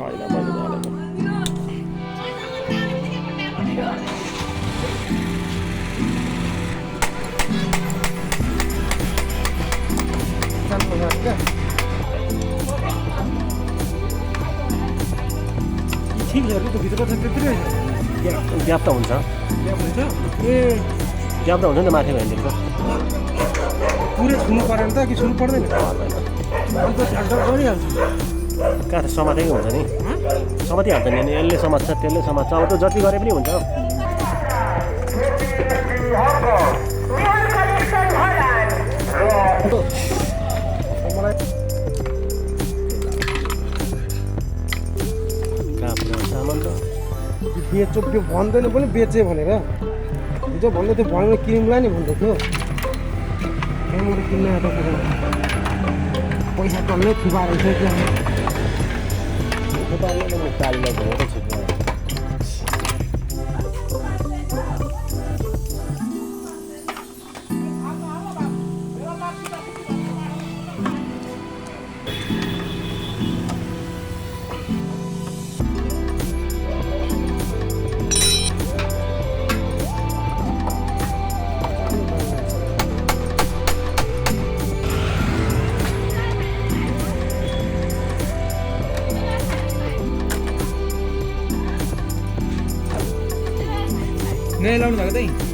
छैन मैले जानेको ठिक छ त भित्र त त्यत्रै ग्याप त हुन्छ ए ग्याप त हुन्छ नि त माथि भइदिएको पुरै छुनु परेन त कि छुनु पर्दैन अन्त झ्याल्टर गरिहाल्छ कहाँ त समातेकै हुन्छ नि समातिहाल्छ नि अनि यसले समात्छ त्यसले समात्छ अब त जति गरे पनि हुन्छ सामान त बेचो त्यो भन्दैन पनि बेचे भनेर हिजो भन्दै थियो भनेर किनौँला नि भन्दै थियो त्यहाँबाट किन्न आएको पैसा टल्लै थुपारेको थियो त्यहाँ कालीलाई भनेको छु नहीं लाउनु भएको त्यही